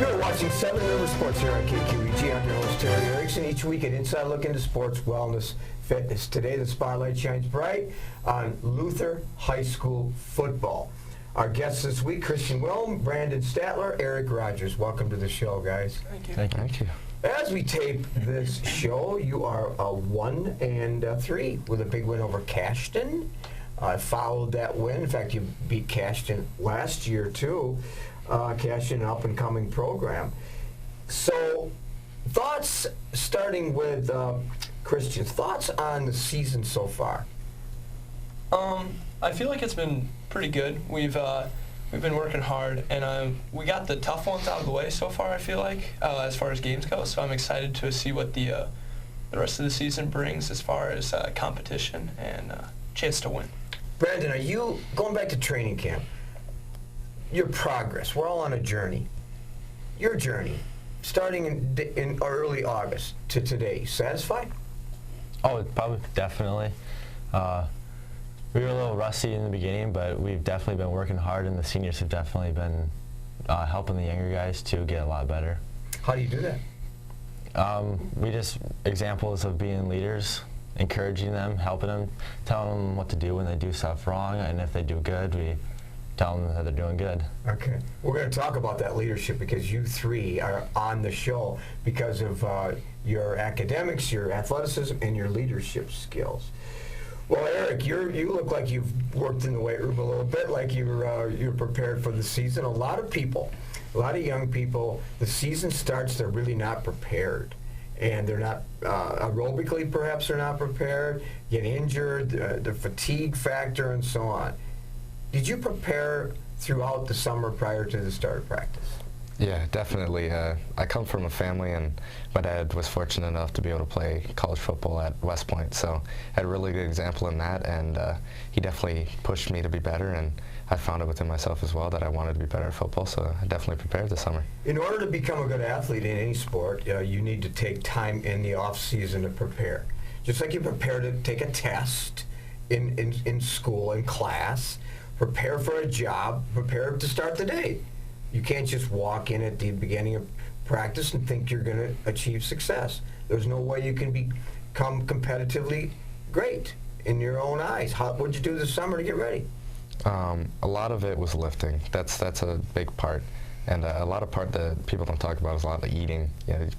You're watching Seven River Sports here on KQEG. I'm your host, Terry Erickson. Each week, an inside look into sports, wellness, fitness. Today, the spotlight shines bright on Luther High School football. Our guests this week, Christian Wihlm, Brandon Stadtler, Erik Rogers. Welcome to the show, guys. Thank you. Thank you. As we tape this show, you are 1-3 with a big win over Cashton. Followed that win. In fact, you beat Cashton last year, too. Cashton, an up-and-coming program. So, thoughts, starting with Christian, thoughts on the season so far? I feel like it's been pretty good. We've been working hard, and we got the tough ones out of the way so far, I feel like, as far as games go. So I'm excited to see what the rest of the season brings as far as competition and chance to win. Brandon, are you, going back to training camp, your progress, we're all on a journey. Your journey, starting in early August to today, satisfied? Oh, probably, definitely. We were a little rusty in the beginning, but we've definitely been working hard, and the seniors have definitely been helping the younger guys to get a lot better. How do you do that? We just examples of being leaders, encouraging them, helping them, telling them what to do when they do stuff wrong, and if they do good, we tell them that they're doing good. Okay. We're going to talk about that leadership because you three are on the show because of your academics, your athleticism, and your leadership skills. Well, Erik, you look like you've worked in the weight room a little bit, like you're prepared for the season. A lot of people, a lot of young people, the season starts, they're really not prepared. And they're not, aerobically perhaps they're not prepared, get injured, the fatigue factor, and so on. Did you prepare throughout the summer prior to the start of practice? Yeah, definitely. I come from a family, and my dad was fortunate enough to be able to play college football at West Point, so I had a really good example in that, and he definitely pushed me to be better, and I found it within myself as well that I wanted to be better at football, so I definitely prepared this summer. In order to become a good athlete in any sport, you need to take time in the off season to prepare. Just like you prepare to take a test in school, in class, prepare for a job, prepare to start the day. You can't just walk in at the beginning of practice and think you're going to achieve success. There's no way you can become competitively great in your own eyes. What did you do this summer to get ready? A lot of it was lifting. That's a big part. And a lot of part that people don't talk about is a lot of eating,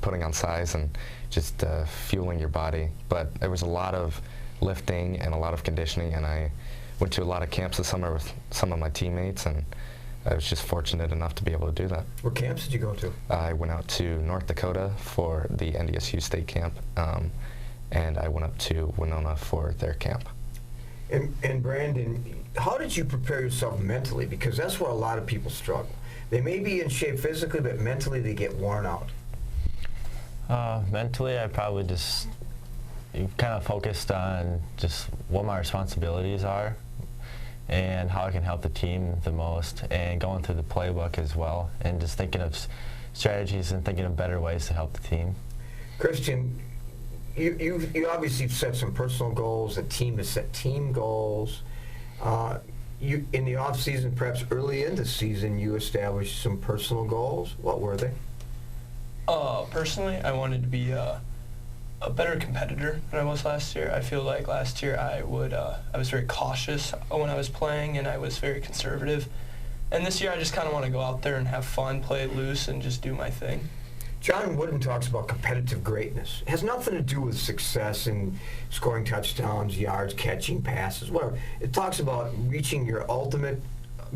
putting on size and just fueling your body. But there was a lot of lifting and a lot of conditioning, and I went to a lot of camps this summer with some of my teammates, and I was just fortunate enough to be able to do that. What camps did you go to? I went out to North Dakota for the NDSU state camp, and I went up to Winona for their camp. And Brandon, how did you prepare yourself mentally? Because that's where a lot of people struggle. They may be in shape physically, but mentally they get worn out. Mentally, I probably just kind of focused on just what my responsibilities are and how I can help the team the most, and going through the playbook as well, and just thinking of strategies and thinking of better ways to help the team. Christian, you obviously set some personal goals. The team has set team goals. You, in the off season, perhaps early in the season, you established some personal goals. What were they? Personally, I wanted to be a better competitor than I was last year. I feel like last year I was very cautious when I was playing, and I was very conservative. And this year I just kind of want to go out there and have fun, play it loose, and just do my thing. John Wooden talks about competitive greatness. It has nothing to do with success in scoring touchdowns, yards, catching passes, whatever. It talks about reaching your ultimate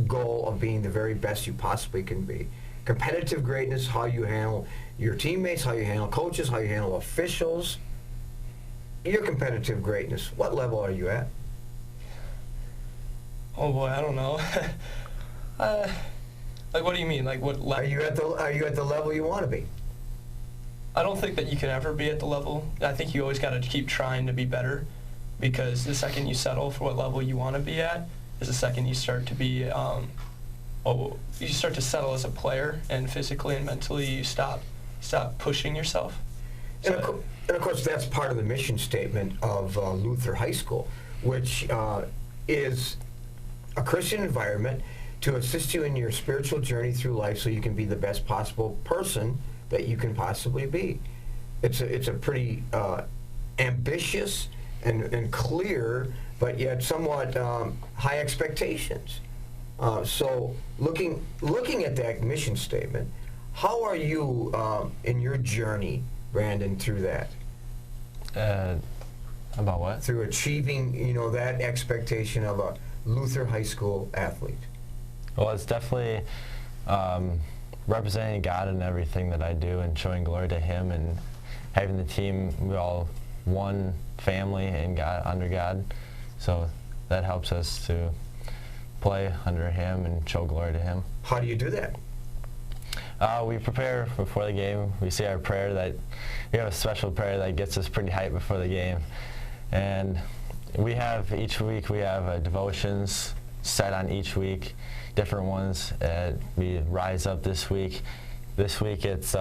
goal of being the very best you possibly can be. Competitive greatness, how you handle your teammates, how you handle coaches, how you handle officials. Your competitive greatness, what level are you at? Oh boy, I don't know. Like, what do you mean? Like, what level? Are you at the level you want to be? I don't think that you can ever be at the level. I think you always got to keep trying to be better, because the second you settle for what level you want to be at is the second you start to be, you start to settle as a player, and physically and mentally you stop pushing yourself. And of course, that's part of the mission statement of Luther High School, which is a Christian environment. to assist you in your spiritual journey through life so you can be the best possible person that you can possibly be. It's a pretty ambitious and clear, but yet somewhat high expectations. So looking at that mission statement, how are you in your journey, Brandon, through that? About what? Through achieving, that expectation of a Luther High School athlete. Well, it's definitely representing God in everything that I do and showing glory to Him and having the team, we're all one family in God, under God. So that helps us to play under Him and show glory to Him. How do you do that? We prepare before the game. We say our prayer we have a special prayer that gets us pretty hyped before the game. And each week we have devotions set on each week, different ones. We rise up this week. This week it's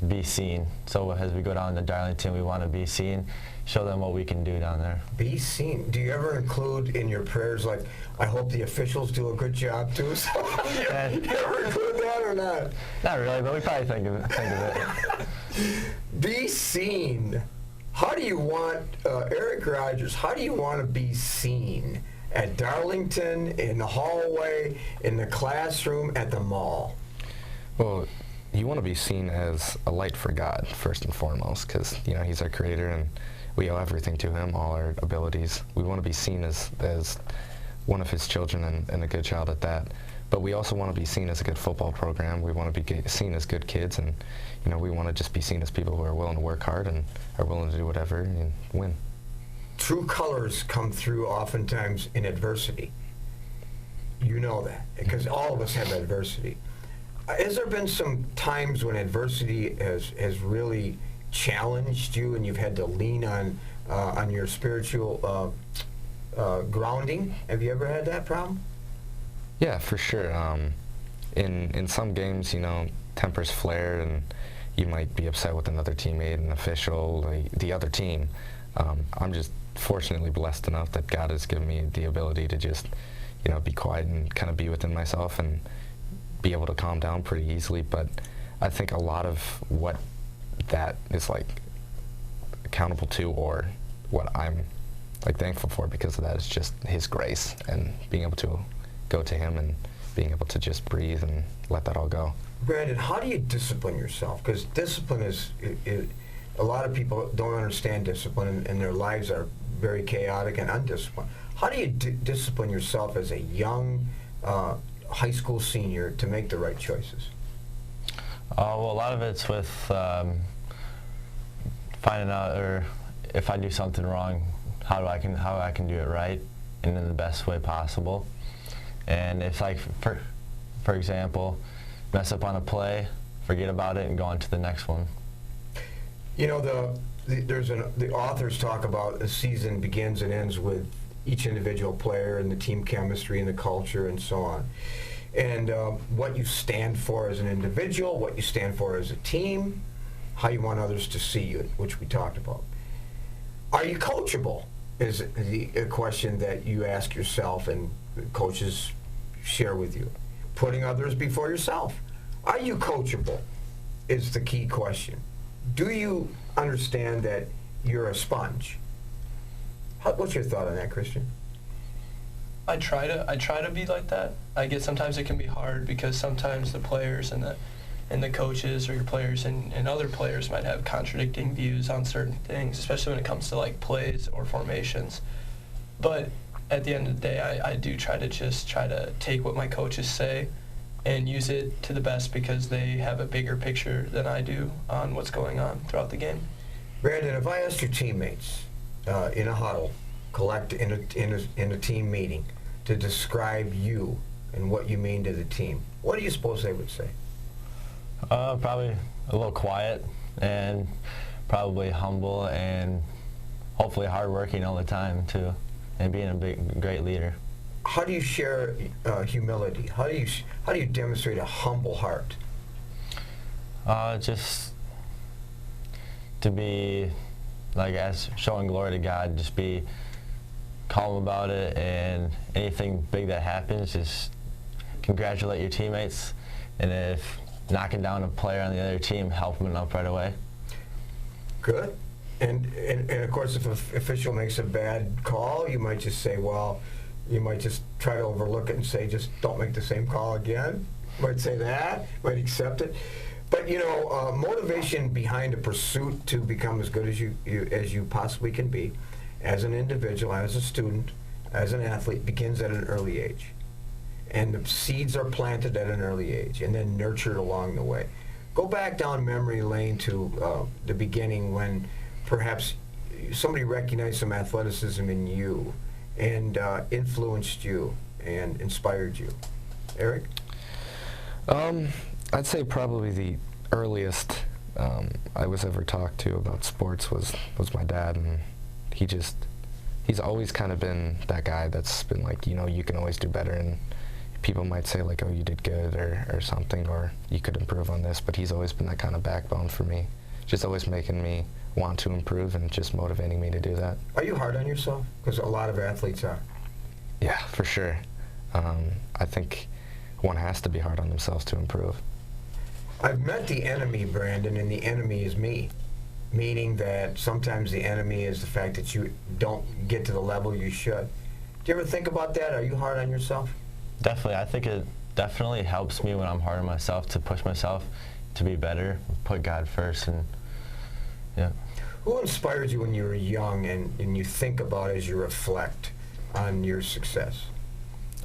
be seen. So as we go down to Darlington, we want to be seen, show them what we can do down there. Be seen. Do you ever include in your prayers, like, I hope the officials do a good job too? So you ever include that or not? Not really, but we probably think of it. Be seen. How do you want, Erik Rogers, how do you want to be seen at Darlington, in the hallway, in the classroom, at the mall? Well, you want to be seen as a light for God, first and foremost, because, He's our creator and we owe everything to Him, all our abilities. We want to be seen as one of His children and a good child at that. But we also want to be seen as a good football program. We want to be seen as good kids, and we want to just be seen as people who are willing to work hard and are willing to do whatever and win. True colors come through oftentimes in adversity. You know that, because all of us have adversity. Has there been some times when adversity has really challenged you and you've had to lean on your spiritual grounding? Have you ever had that problem? Yeah, for sure. In some games, tempers flare and you might be upset with another teammate, an official, the other team. I'm just fortunately blessed enough that God has given me the ability to just, be quiet and kind of be within myself and be able to calm down pretty easily. But I think a lot of what that is accountable to, or what I'm thankful for because of that, is just His grace and being able to go to Him and being able to just breathe and let that all go. Brandon, how do you discipline yourself? Because discipline is a lot of people don't understand discipline, and their lives are very chaotic and undisciplined. How do you discipline yourself as a young high school senior to make the right choices? Well, a lot of it's with finding out, or if I do something wrong, how I can do it right and in the best way possible. And if, for example, mess up on a play, forget about it and go on to the next one. The authors talk about a season begins and ends with each individual player and the team chemistry and the culture and so on. And what you stand for as an individual, what you stand for as a team, how you want others to see you, which we talked about. Are you coachable is a question that you ask yourself and coaches share with you. Putting others before yourself. Are you coachable is the key question. Do you understand that you're a sponge? What's your thought on that, Christian? I try to be like that. I guess sometimes it can be hard because sometimes the players and the coaches, or your players and other players, might have contradicting views on certain things, especially when it comes to plays or formations. But at the end of the day, I do try to take what my coaches say and use it to the best, because they have a bigger picture than I do on what's going on throughout the game. Brandon, if I asked your teammates in a huddle, in a team meeting, to describe you and what you mean to the team, what do you suppose they would say? Probably a little quiet and probably humble and hopefully hardworking all the time too, and being a great leader. How do you share humility? How do you demonstrate a humble heart? Just to be as showing glory to God, just be calm about it, and anything big that happens, just congratulate your teammates, and if knocking down a player on the other team, help them up right away. Good. And of course, if an official makes a bad call, you might just say, well, you might just try to overlook it and say, just don't make the same call again. Might say that, might accept it. But motivation behind a pursuit to become as good as you possibly can be, as an individual, as a student, as an athlete, begins at an early age. And the seeds are planted at an early age and then nurtured along the way. Go back down memory lane to the beginning when perhaps somebody recognized some athleticism in you and influenced you and inspired you. Erik? I'd say probably the earliest I was ever talked to about sports was my dad, and he's always kind of been that guy that's been like, you can always do better, and people might say like, oh, you did good or something, or you could improve on this, but he's always been that kind of backbone for me, just always making me want to improve and just motivating me to do that. Are you hard on yourself? Because a lot of athletes are. Yeah, for sure. I think one has to be hard on themselves to improve. I've met the enemy, Brandon, and the enemy is me. Meaning that sometimes the enemy is the fact that you don't get to the level you should. Do you ever think about that? Are you hard on yourself? Definitely. I think it definitely helps me when I'm hard on myself to push myself to be better, put God first, and yeah. Who inspired you when you were young and you think about as you reflect on your success?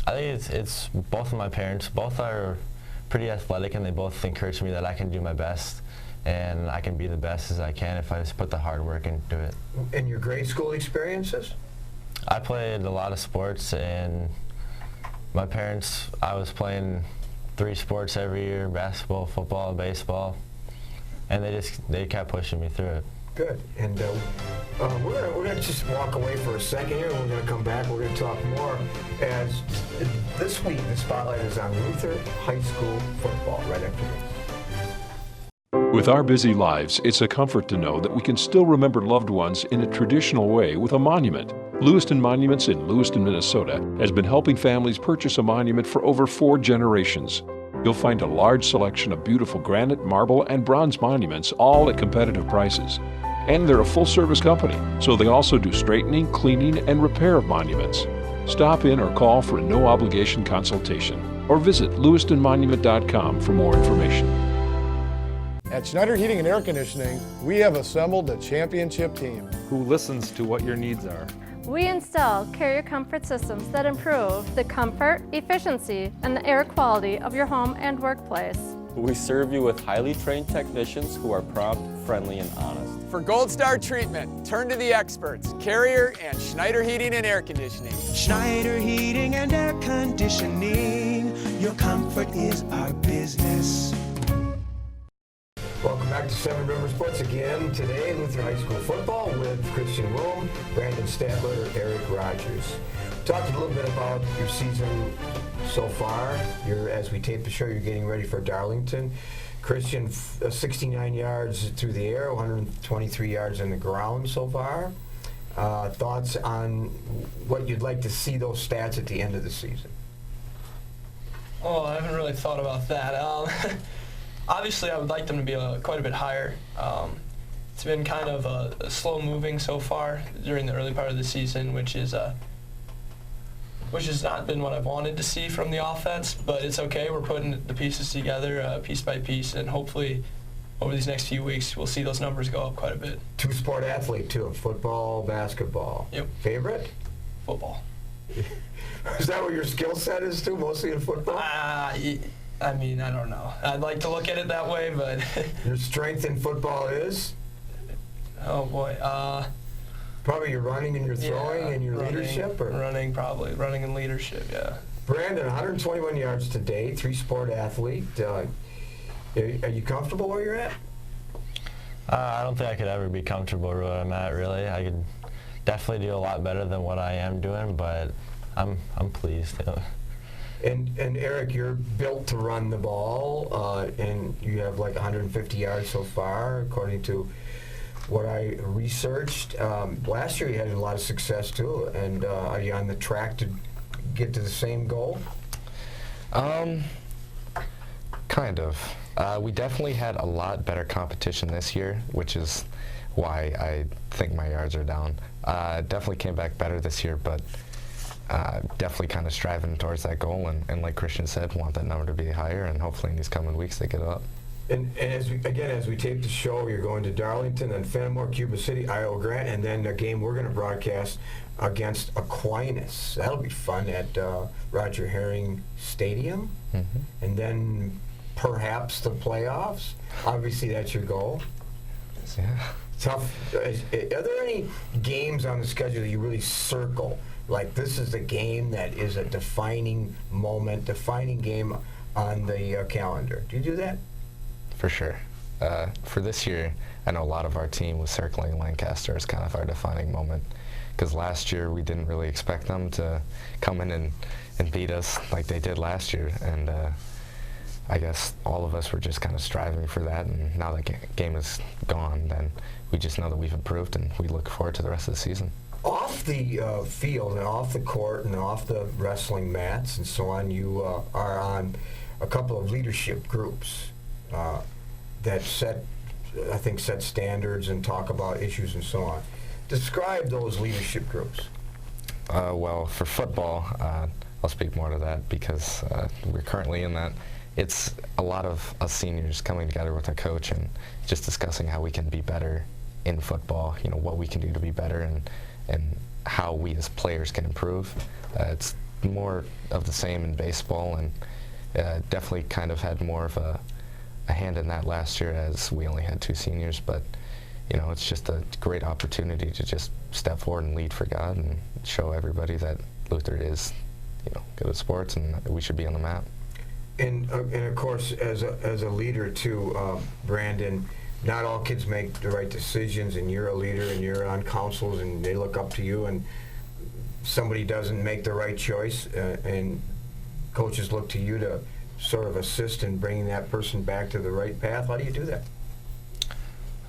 I think it's both of my parents. Both are pretty athletic, and they both encourage me that I can do my best and I can be the best as I can if I just put the hard work into it. In your grade school experiences? I played a lot of sports, and my parents, I was playing 3 sports every year: basketball, football, baseball, and they kept pushing me through it. Good. And we're going to just walk away for a second here, and we're going to come back. We're going to talk more as this week the spotlight is on Luther High School football right after this. With our busy lives, it's a comfort to know that we can still remember loved ones in a traditional way with a monument. Lewiston Monuments in Lewiston, Minnesota has been helping families purchase a monument for over 4 generations. You'll find a large selection of beautiful granite, marble, and bronze monuments, all at competitive prices. And they're a full-service company, so they also do straightening, cleaning, and repair of monuments. Stop in or call for a no-obligation consultation, or visit lewistonmonument.com for more information. At Schneider Heating and Air Conditioning, we have assembled a championship team who listens to what your needs are. We install carrier comfort systems that improve the comfort, efficiency, and the air quality of your home and workplace. We serve you with highly trained technicians who are prompt, friendly, and honest. For Gold Star treatment, turn to the experts, Carrier and Schneider Heating and Air Conditioning. Schneider Heating and Air Conditioning, your comfort is our business. Welcome back to Seven River Sports again. Today, Luther High School football with Christian Wihlm, Brandon Stadtler, Erik Rogers. We talked a little bit about your season so far. As we tape the show, you're getting ready for Darlington. Christian, 69 yards through the air, 123 yards on the ground so far. Thoughts on what you'd like to see those stats at the end of the season? Oh, I haven't really thought about that. Obviously, I would like them to be quite a bit higher. It's been kind of a slow moving so far during the early part of the season, which has not been what I've wanted to see from the offense, but it's okay. We're putting the pieces together piece by piece, and hopefully over these next few weeks we'll see those numbers go up quite a bit. 2-sport athlete too, football, basketball. Yep. Favorite? Football. Is that what your skill set is too, mostly in football? I mean, I don't know. I'd like to look at it that way, but... Your strength in football is? Oh, boy. Probably your running and your throwing and your leadership? Or? Running, probably. Running and leadership, yeah. Brandon, 121 yards today, 3-sport athlete. Are you comfortable where you're at? I don't think I could ever be comfortable where I'm at, really. I could definitely do a lot better than what I am doing, but I'm pleased. And Erik, you're built to run the ball, and you have like 150 yards so far, according to what I researched. Last year you had a lot of success too, and are you on the track to get to the same goal? Kind of. We definitely had a lot better competition this year, which is why I think my yards are down. Definitely came back better this year, but definitely kind of striving towards that goal, and like Christian said, want that number to be higher, and hopefully in these coming weeks they get up. And as we tape the show, you're going to Darlington and Fenimore, Cuba City, Iowa Grant, and then a game we're going to broadcast against Aquinas. That'll be fun at Roger Herring Stadium. Mm-hmm. And then perhaps the playoffs. Obviously, that's your goal. Yeah. Tough. Are there any games on the schedule that you really circle? Like, this is the game that is a defining moment, defining game on the calendar. Do you do that? For sure. For this year, I know a lot of our team was circling Lancaster as kind of our defining moment, because last year we didn't really expect them to come in and beat us like they did last year, and I guess all of us were just kind of striving for that, and now that game is gone, then we just know that we've improved, and we look forward to the rest of the season. Off the field and off the court and off the wrestling mats and so on, you are on a couple of leadership groups that set standards and talk about issues and so on. Describe those leadership groups. Well, for football, I'll speak more to that because we're currently in that. It's a lot of us seniors coming together with our coach and just discussing how we can be better in football, you know, what we can do to be better, and how we as players can improve. It's more of the same in baseball, and definitely kind of had more of a hand in that last year as we only had 2 seniors, but you know, it's just a great opportunity to just step forward and lead for God and show everybody that Luther is, you know, good at sports and we should be on the map. And of course, as a leader too, Brandon, not all kids make the right decisions, and you're a leader and you're on councils and they look up to you, and somebody doesn't make the right choice, and coaches look to you to sort of assist in bringing that person back to the right path. How do you do that?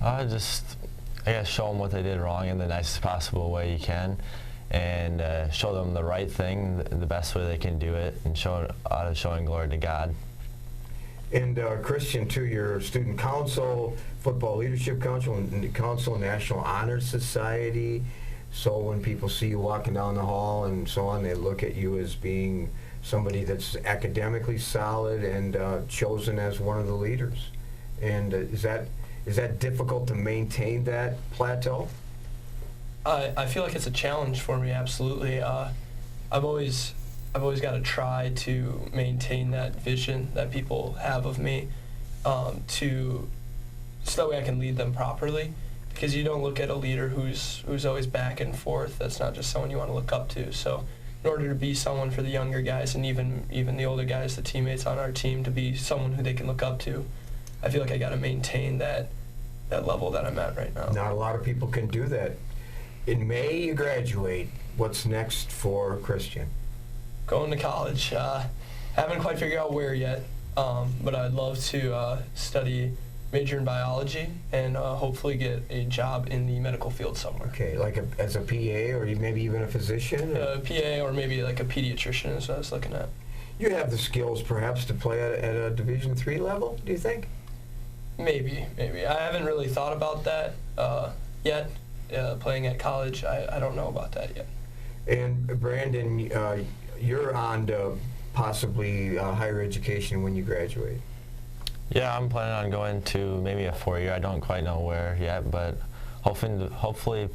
I guess show them what they did wrong in the nicest possible way you can, and show them the right thing, the best way they can do it, and showing glory to God. And Christian, too, your student council, football leadership council, and council, National Honor Society. So when people see you walking down the hall and so on, they look at you as being somebody that's academically solid and chosen as one of the leaders. And is that difficult to maintain that plateau? I feel like it's a challenge for me. Absolutely. I've always got to try to maintain that vision that people have of me, so that way I can lead them properly. Because you don't look at a leader who's always back and forth. That's not just someone you want to look up to. So in order to be someone for the younger guys and even the older guys, the teammates on our team, to be someone who they can look up to, I feel like I got to maintain that level that I'm at right now. Not a lot of people can do that. In May, you graduate. What's next for Christian? Going to college. Haven't quite figured out where yet, but I'd love to major in biology and hopefully get a job in the medical field somewhere. Okay, like as a PA or maybe even a physician? A PA or maybe like a pediatrician is what I was looking at. You have the skills perhaps to play at a Division III level, do you think? Maybe. I haven't really thought about that yet. Playing at college, I don't know about that yet. And Brandon, you're on to possibly higher education when you graduate. Yeah, I'm planning on going to maybe a 4-year. I don't quite know where yet, but hopefully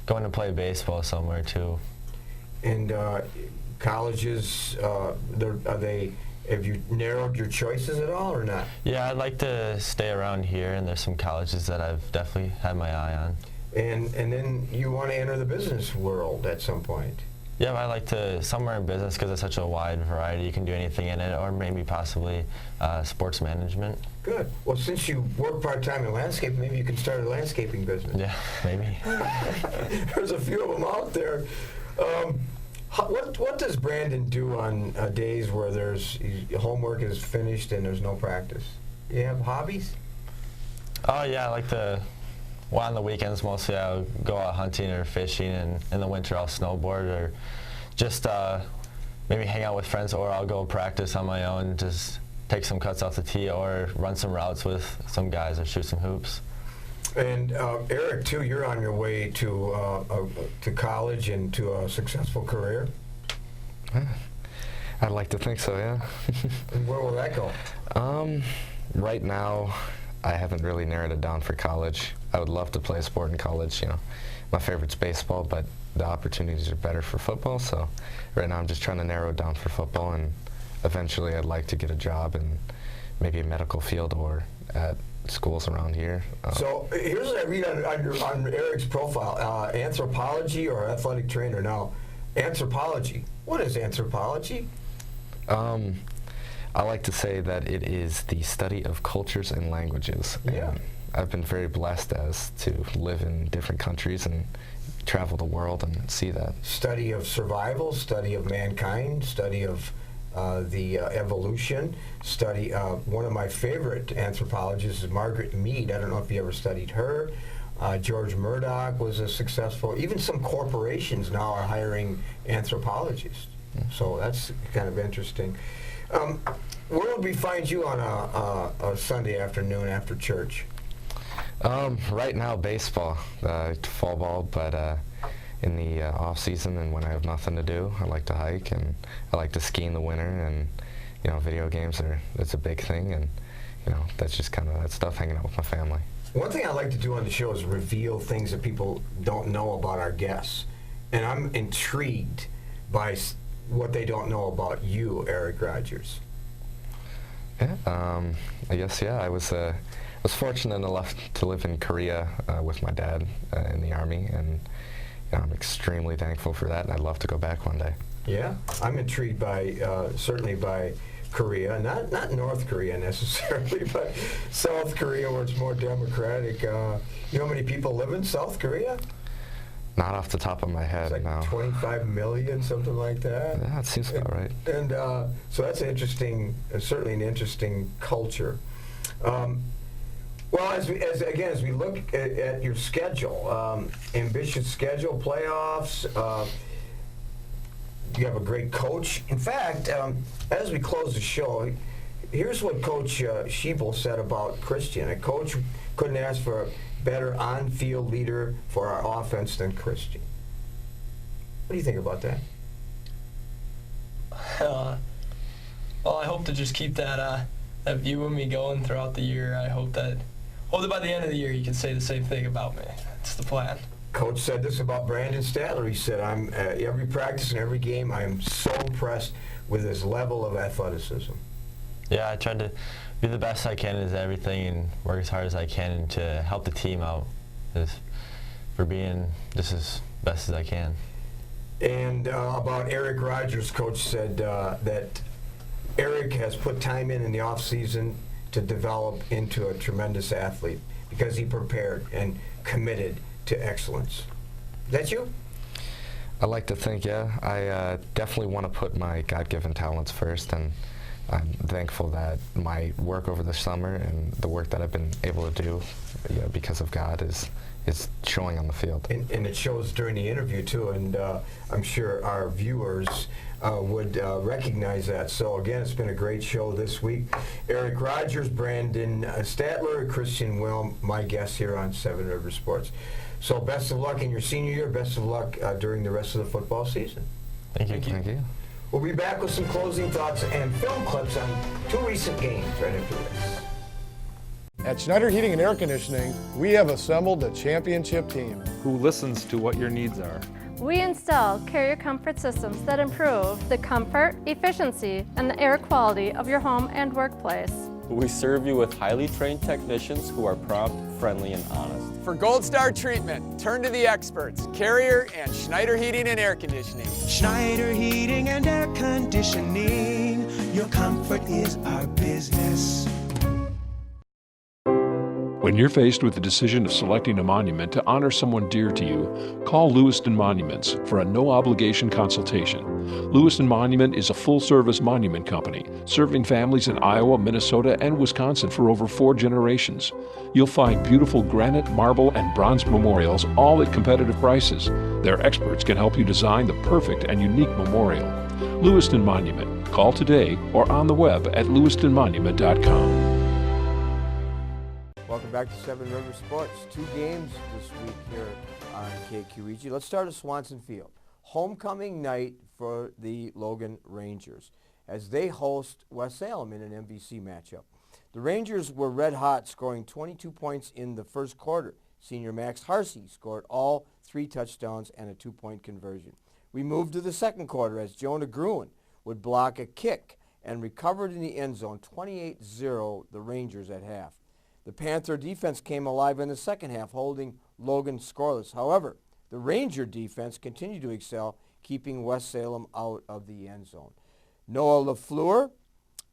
going to play baseball somewhere too. And colleges, have you narrowed your choices at all or not? Yeah, I'd like to stay around here, and there's some colleges that I've definitely had my eye on. And then you want to enter the business world at some point. Yeah, I'd like to somewhere in business because it's such a wide variety. You can do anything in it, or maybe possibly sports management. Good. Well, since you work part-time in landscape, maybe you can start a landscaping business. Yeah, maybe. There's a few of them out there. What does Brandon do on days where homework is finished and there's no practice? You have hobbies? Oh, yeah, I like to... Well, on the weekends, mostly I'll go out hunting or fishing, and in the winter I'll snowboard or just maybe hang out with friends, or I'll go practice on my own, just take some cuts off the tee or run some routes with some guys or shoot some hoops. And Erik, too, you're on your way to college and to a successful career. I'd like to think so, yeah. And where will that go? Right now, I haven't really narrowed it down for college. I would love to play a sport in college. You know, my favorite's baseball, but the opportunities are better for football. So right now, I'm just trying to narrow it down for football, and eventually, I'd like to get a job in maybe a medical field or at schools around here. So here's what I read on Erik's profile: anthropology or athletic trainer. Now, anthropology. What is anthropology? I like to say that it is the study of cultures and languages. Yeah. And I've been very blessed as to live in different countries and travel the world and see that. Study of survival, study of mankind, study of the evolution, study. One of my favorite anthropologists is Margaret Mead. I don't know if you ever studied her. George Murdoch was a successful. Even some corporations now are hiring anthropologists. So that's kind of interesting. Where would we find you on a Sunday afternoon after church? Right now, baseball, fall ball, but in the off season and when I have nothing to do, I like to hike and I like to ski in the winter, and you know, video games that's a big thing, and you know, that's just kind of that stuff, hanging out with my family. One thing I like to do on the show is reveal things that people don't know about our guests, and I'm intrigued by what they don't know about you, Erik Rogers. Yeah, I guess, yeah, I was fortunate enough to live in Korea with my dad in the Army, and you know, I'm extremely thankful for that, and I'd love to go back one day. Yeah, I'm intrigued by, certainly by Korea, not North Korea necessarily, but South Korea, where it's more democratic. You know how many people live in South Korea? Not off the top of my head, it's like no. 25 million, something like that. Yeah, it seems about right. And so that's interesting, certainly an interesting culture. Well, as we look at your schedule, ambitious schedule, playoffs. You have a great coach. In fact, as we close the show, here's what Coach Schiebel said about Christian. A coach couldn't ask for a better on-field leader for our offense than Christian. What do you think about that? Well, I hope to just keep that view of me going throughout the year. I hope that by the end of the year you can say the same thing about me. That's the plan. Coach said this about Brandon Stadtler. He said, "I'm every practice and every game, I am so impressed with his level of athleticism." Yeah, I tried to do the best I can as everything and work as hard as I can to help the team out for being just as best as I can. And about Erik Rogers, Coach said that Erik has put time in the off season to develop into a tremendous athlete because he prepared and committed to excellence. Is that you? I like to think, yeah. I definitely want to put my God-given talents first, and I'm thankful that my work over the summer and the work that I've been able to do, you know, because of God is showing on the field. And it shows during the interview too, and I'm sure our viewers would recognize that. So again, it's been a great show this week. Erik Rogers, Brandon Stadtler, Christian Wihlm, my guests here on Seven Rivers Sports. So best of luck in your senior year. Best of luck during the rest of the football season. Thank you. Thank you. We'll be back with some closing thoughts and film clips on two recent games right after this. At Schneider Heating and Air Conditioning, we have assembled a championship team who listens to what your needs are. We install carrier comfort systems that improve the comfort, efficiency, and the air quality of your home and workplace. We serve you with highly trained technicians who are prompt, friendly, and honest. For Gold Star treatment, turn to the experts, Carrier and Schneider Heating and Air Conditioning. Schneider Heating and Air Conditioning. Your comfort is our business. When you're faced with the decision of selecting a monument to honor someone dear to you, call Lewiston Monuments for a no-obligation consultation. Lewiston Monument is a full-service monument company serving families in Iowa, Minnesota, and Wisconsin for over 4 generations. You'll find beautiful granite, marble, and bronze memorials, all at competitive prices. Their experts can help you design the perfect and unique memorial. Lewiston Monument. Call today or on the web at lewistonmonument.com. Welcome back to Seven Rivers Sports. 2 games this week here on KQEG. Let's start at Swanson Field. Homecoming night for the Logan Rangers as they host West Salem in an MVC matchup. The Rangers were red hot, scoring 22 points in the first quarter. Senior Max Harsey scored all 3 touchdowns and a 2-point conversion. We moved to the second quarter as Jonah Gruen would block a kick and recovered in the end zone, 28-0 the Rangers at half. The Panther defense came alive in the second half, holding Logan scoreless. However, the Ranger defense continued to excel, keeping West Salem out of the end zone. Noah LaFleur,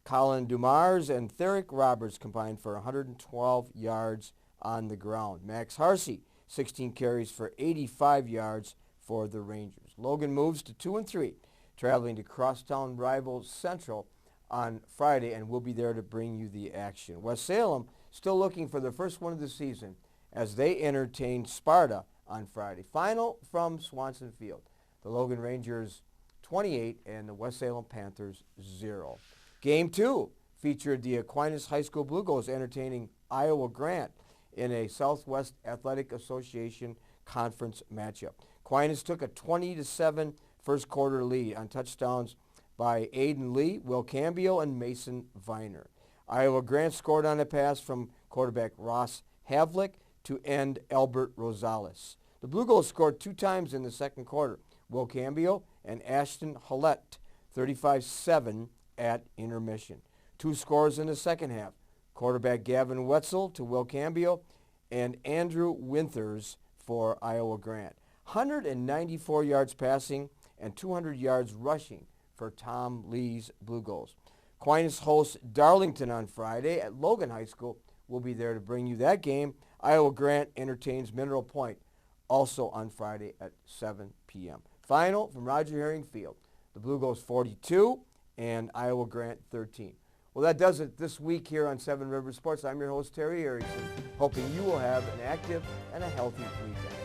Colin Dumars, and Erik Rogers combined for 112 yards on the ground. Max Harsey, 16 carries for 85 yards for the Rangers. Logan moves to 2-3, traveling to crosstown rival Central on Friday, and we'll be there to bring you the action. West Salem still looking for their first win of the season as they entertain Sparta on Friday. Final from Swanson Field. The Logan Rangers 28 and the West Salem Panthers 0. Game 2 featured the Aquinas High School Blue Ghosts entertaining Iowa Grant in a Southwest Athletic Association conference matchup. Aquinas took a 20-7 first quarter lead on touchdowns by Aiden Lee, Will Cambio, and Mason Viner. Iowa Grant scored on a pass from quarterback Ross Havlick to end Albert Rosales. The Blue Ghosts scored 2 times in the second quarter. Will Cambio and Ashton Hallett, 35-7 at intermission. 2 scores in the second half. Quarterback Gavin Wetzel to Will Cambio and Andrew Winters for Iowa Grant. 194 yards passing and 200 yards rushing for Tom Lee's Blue Ghosts. Aquinas hosts Darlington on Friday at Logan High School. We'll be there to bring you that game. Iowa Grant entertains Mineral Point also on Friday at 7 p.m. Final from Roger Herring Field. The Blue Ghosts 42 and Iowa Grant 13. Well, that does it this week here on Seven Rivers Sports. I'm your host, Terry Erickson, hoping you will have an active and a healthy weekend.